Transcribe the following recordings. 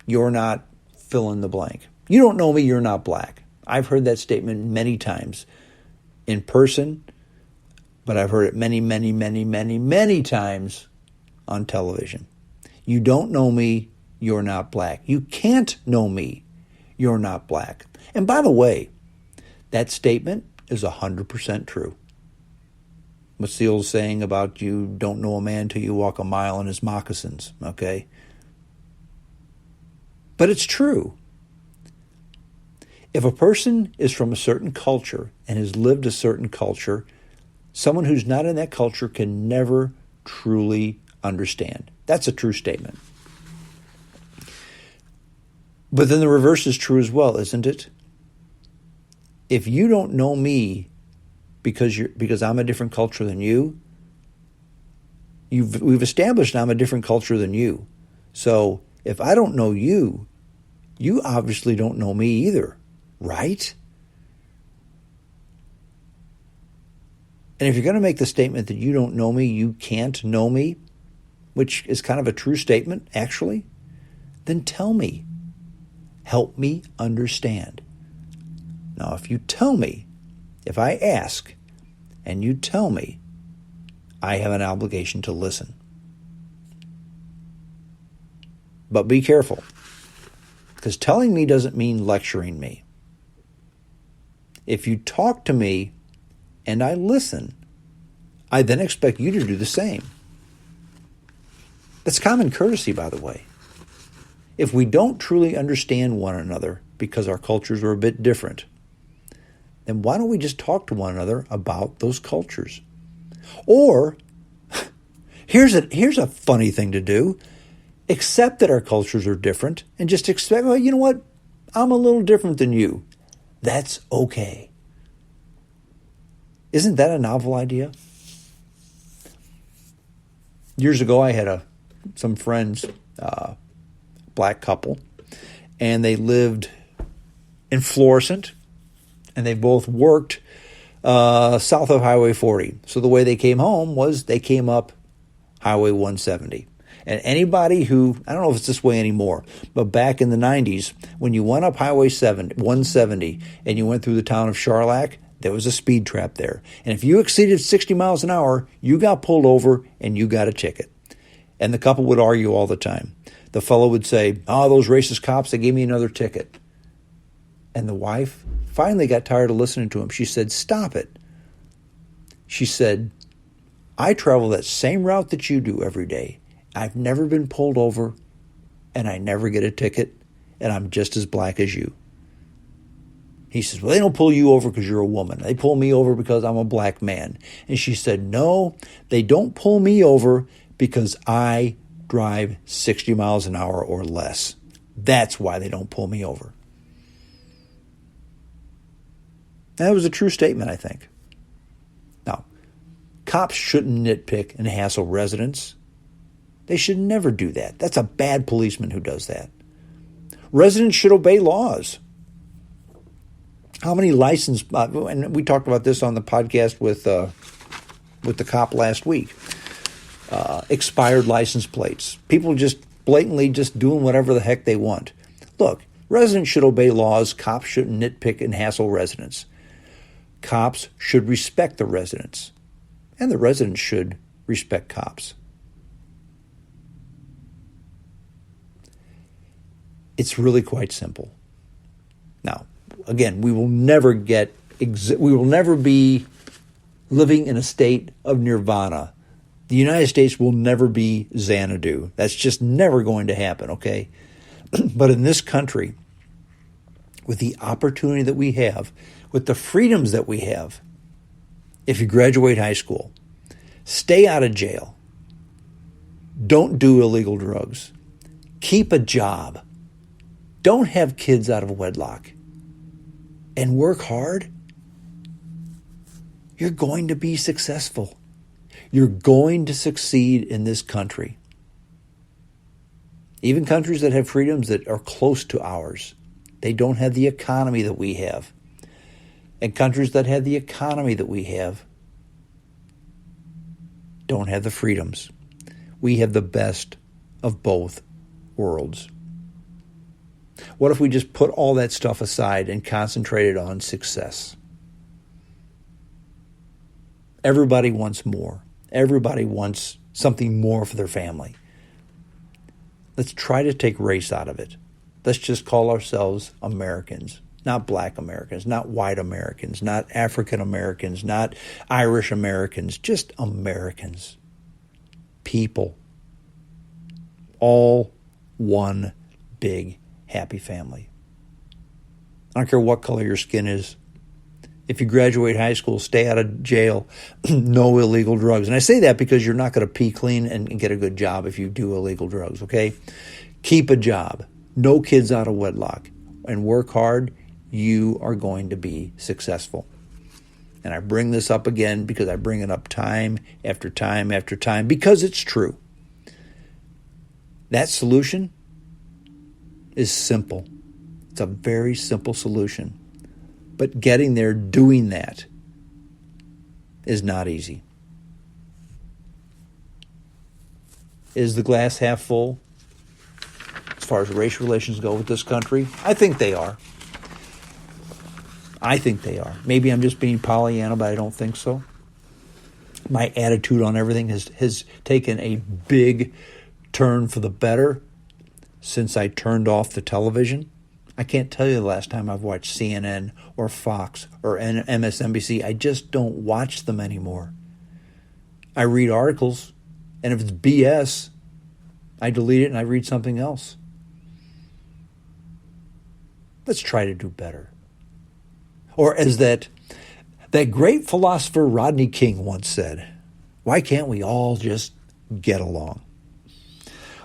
you're not fill in the blank. You don't know me, you're not black. I've heard that statement many times in person, but I've heard it many, many, many, many, many times on television. You don't know me, you're not black. You can't know me, you're not black. And by the way, that statement is 100% true. What's the old saying about you don't know a man till you walk a mile in his moccasins, okay? But it's true. If a person is from a certain culture and has lived a certain culture, someone who's not in that culture can never truly understand. That's a true statement. But then the reverse is true as well, isn't it? If you don't know me because I'm a different culture than you, we've established I'm a different culture than you. So if I don't know you, you obviously don't know me either, right? And if you're going to make the statement that you don't know me, you can't know me, which is kind of a true statement, actually, then tell me. Help me understand. Now, if you tell me, if I ask, and you tell me, I have an obligation to listen. But be careful, because telling me doesn't mean lecturing me. If you talk to me and I listen, I then expect you to do the same. That's common courtesy, by the way. If we don't truly understand one another because our cultures are a bit different, then why don't we just talk to one another about those cultures? Or, here's a funny thing to do. Accept that our cultures are different and just expect, well, you know what? I'm a little different than you. That's okay. Isn't that a novel idea? Years ago, I had some friends, black couple, and they lived in Florissant, and they both worked south of Highway 40. So the way they came home was they came up Highway 170. And anybody who, I don't know if it's this way anymore, but back in the 90s, when you went up Highway 170 and you went through the town of Charlac, there was a speed trap there. And if you exceeded 60 miles an hour, you got pulled over and you got a ticket. And the couple would argue all the time. The fellow would say, oh, those racist cops, they gave me another ticket. And the wife finally got tired of listening to him. She said, stop it. She said, I travel that same route that you do every day. I've never been pulled over, and I never get a ticket, and I'm just as black as you. He says, well, they don't pull you over because you're a woman. They pull me over because I'm a black man. And she said, no, they don't pull me over because I drive 60 miles an hour or less. That's why they don't pull me over. That was a true statement, I think. Now, cops shouldn't nitpick and hassle residents. They should never do that. That's a bad policeman who does that. Residents should obey laws. How many license, and we talked about this on the podcast with the cop last week, expired license plates. People just blatantly just doing whatever the heck they want. Look, residents should obey laws. Cops shouldn't nitpick and hassle residents. Cops should respect the residents, and the residents should respect cops. It's really quite simple. Now, again, we will never be living in a state of nirvana. The United States will never be Xanadu. That's just never going to happen, okay? But in this country, with the opportunity that we have, with the freedoms that we have, if you graduate high school, stay out of jail, don't do illegal drugs, keep a job, don't have kids out of wedlock, and work hard, you're going to be successful. You're going to succeed in this country. Even countries that have freedoms that are close to ours, they don't have the economy that we have. And countries that have the economy that we have don't have the freedoms. We have the best of both worlds. What if we just put all that stuff aside and concentrated on success? Everybody wants more. Everybody wants something more for their family. Let's try to take race out of it. Let's just call ourselves Americans, not Black Americans, not white Americans, not African Americans, not Irish Americans, just Americans. People. All one big happy family. I don't care what color your skin is. If you graduate high school, stay out of jail, no illegal drugs. And I say that because you're not going to pee clean and get a good job if you do illegal drugs, okay? Keep a job. No kids out of wedlock. And work hard. You are going to be successful. And I bring this up again because I bring it up time after time after time because it's true. That solution is simple. It's a very simple solution. But getting there, doing that, is not easy. Is the glass half full as far as race relations go with this country? I think they are. I think they are. Maybe I'm just being Pollyanna, but I don't think so. My attitude on everything has taken a big turn for the better since I turned off the television. I can't tell you the last time I've watched CNN or Fox or MSNBC. I just don't watch them anymore. I read articles, and if it's BS, I delete it and I read something else. Let's try to do better. Or as that great philosopher Rodney King once said, why can't we all just get along?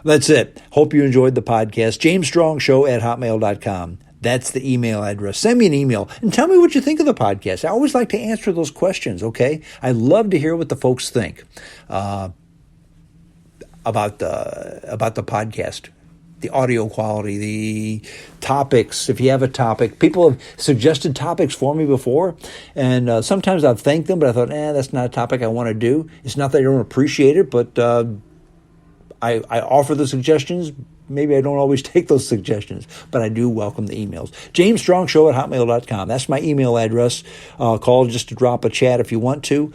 That's it. Hope you enjoyed the podcast. JamesStrongShow@hotmail.com. That's the email address. Send me an email and tell me what you think of the podcast. I always like to answer those questions, okay? I love to hear what the folks think about the podcast, the audio quality, the topics. If you have a topic, people have suggested topics for me before, and sometimes I've thanked them, but I thought, that's not a topic I want to do. It's not that I don't appreciate it, but I offer the suggestions. Maybe I don't always take those suggestions, but I do welcome the emails. JamesStrongShow@hotmail.com. That's my email address. Call just to drop a chat if you want to.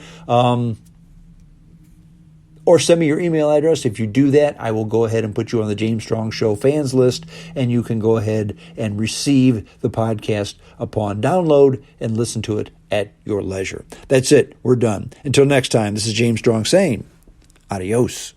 Or send me your email address. If you do that, I will go ahead and put you on the James Strong Show fans list, and you can go ahead and receive the podcast upon download and listen to it at your leisure. That's it. We're done. Until next time, this is James Strong saying adios.